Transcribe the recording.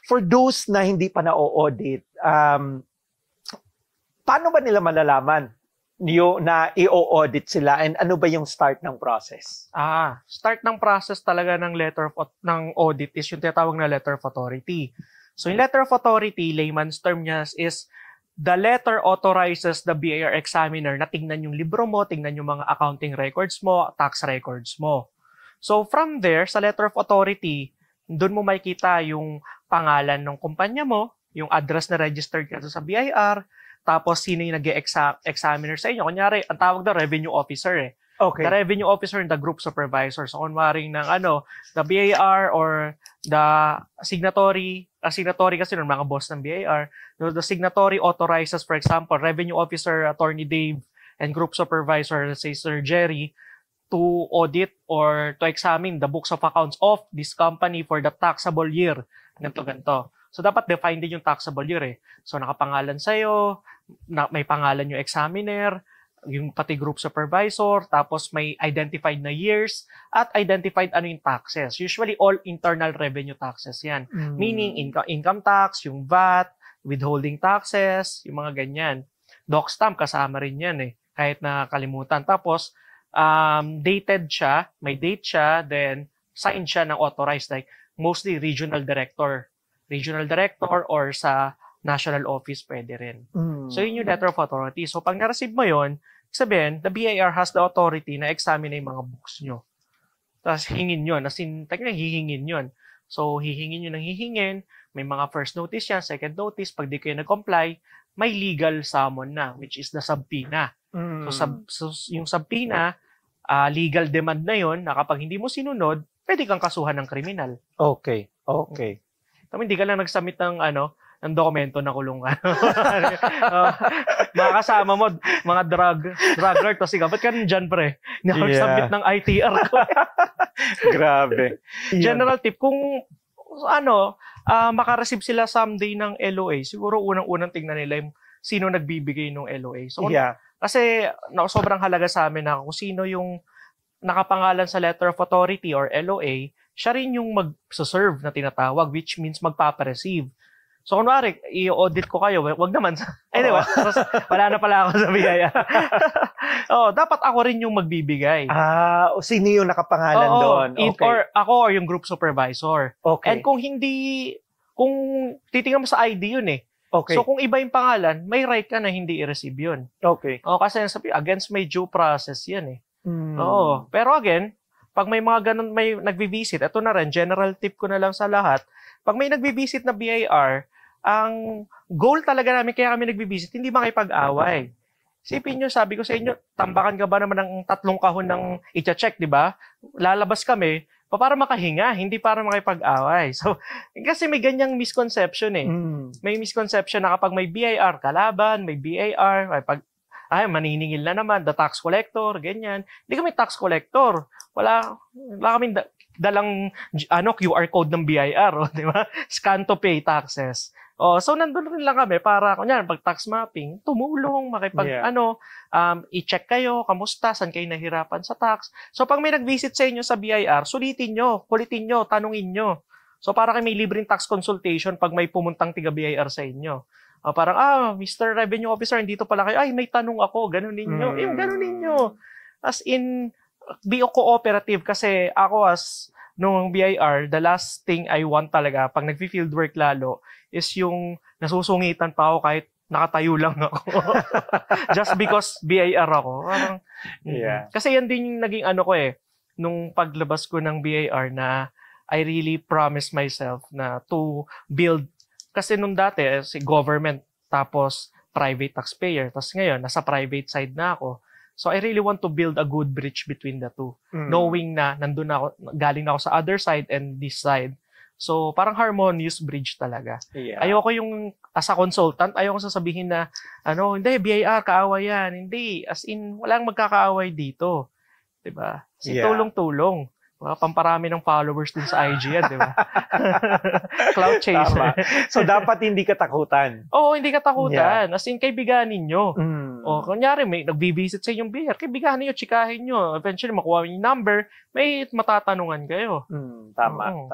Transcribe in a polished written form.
For those na hindi pa na-audit, paano ba nila malalaman na i-audit sila and ano ba yung start ng process? Start ng process talaga ng ng audit is yung tinatawag na letter of authority. So yung letter of authority, layman's term niya is the letter authorizes the BIR examiner na tingnan yung libro mo, tingnan yung mga accounting records mo, tax records mo. So from there, sa letter of authority, doon mo makikita yung pangalan ng kumpanya mo, yung address na registered ka sa BIR, tapos sino yung nag-examiner sa inyo. Kunyari, ang tawag na revenue officer eh. Okay. The revenue officer and the group supervisor. So kunwaring ng the BIR or the signatory kasi ng mga boss ng BIR, the signatory authorizes, for example, revenue officer, attorney Dave, and group supervisor, let's say Sir Jerry, to audit or to examine the books of accounts of this company for the taxable year. Ganto. So, dapat define din yung taxable year eh. So, nakapangalan sa'yo, may pangalan yung examiner, yung pati group supervisor, tapos may identified na years, at identified ano yung taxes. Usually, all internal revenue taxes yan. Meaning, income tax, yung VAT, withholding taxes, yung mga ganyan. Doc stamp, kasama rin yan eh, kahit nakalimutan. Tapos, dated siya, may date siya, then signed siya ng authorized, like mostly regional director or sa national office pwede rin. So yun yung letter of authority. So pag na-receive mo yun, sabihin, the BIR has the authority na examine yung mga books nyo. Tapos hingin yun, as in, hihingin yun. So hihingin yun ng hihingin, may mga first notice yan, second notice, pag di kayo nag-comply, may legal summon na, which is the subpoena. So yung subpoena, legal demand na yun, na kapag hindi mo sinunod, pwede kang kasuhan ng kriminal. Okay. Tama, hindi ka lang nag-submit ng ng dokumento na kulungan. Mga kasama mo, mga drug lord, kasi ba't ka nandyan, pre? Hindi ako nag-submit ng ITR ko. Grabe. General tip, kung makareceive sila someday ng LOA, siguro unang-unang tingnan nila yung sino nagbibigay ng LOA. So, kasi sobrang halaga sa amin na kung sino yung nakapangalan sa letter of authority or LOA, siya rin yung mag-serve na tinatawag, which means magpapareceive. So, kunwari, i-audit ko kayo, wag naman. Anyway, wala na pala ako sa biyaya. Dapat ako rin yung magbibigay. Sino yung nakapangalan doon? Okay. Or ako or yung group supervisor. Okay. And kung titingnan mo sa ID yun eh. Okay. So, kung iba yung pangalan, may right ka na hindi i-receive yun. Okay. Kasi against may due process yan eh. Pero again, pag may mga ganun, may nagbi-visit, ito na rin, general tip ko na lang sa lahat, pag may nagbi-visit na BIR, ang goal talaga namin, kaya kami nagbi-visit, hindi makipag-away. Isipin nyo, sabi ko sa inyo, tambakan ka ba naman ng 3 kahon ng i-check, di ba? Lalabas kami, para makahinga, hindi para makipag-away. So, kasi may ganyang misconception eh. May misconception na kapag may BIR kalaban, may BIR, maniningil na naman, the tax collector, ganyan. Hindi kami tax collector. Wala kami dalang QR code ng BIR, di ba? Scan to pay taxes. So nandun rin lang kami para kunyari pag tax mapping, tumulong, i-check kayo, kamusta, saan kayo nahirapan sa tax. So pag may nag-visit sa inyo sa BIR, sulitin nyo, kulitin nyo, tanungin nyo. So para kayo may libreng tax consultation pag may pumuntang tiga BIR sa inyo. Parang, Mr. Revenue Officer, dito pala kayo, may tanong ako, ganun ninyo. Yung ganun ninyo. As in, be cooperative kasi ako nung BIR, the last thing I want talaga, pag nag-field work lalo, is yung nasusungitan pa ako kahit nakatayo lang ako. Just because BIR ako. Parang, kasi yan din yung naging nung paglabas ko ng BIR na I really promised myself na to build. Kasi nung dati, si government, tapos private taxpayer, tapos ngayon, nasa private side na ako. So, I really want to build a good bridge between the two. Knowing na nandun ako, galing na ako sa other side and this side. So, parang harmonious bridge talaga. Ayoko yung, as a consultant, ayoko sasabihin na, hindi, BIR, kaaway yan. Hindi, as in, walang magkakaaway dito. Diba? Kasi tulong-tulong. Pamparami ng followers din sa IG yan, di ba? Cloud chaser. So, dapat hindi katakutan. Oo, hindi katakutan. As in, kaibiganin nyo. Kunyari, may nagbibisit sa inyong beer, kaibiganin nyo, chikahin nyo. Eventually, makuha yung number, may matatanungan kayo. Tama.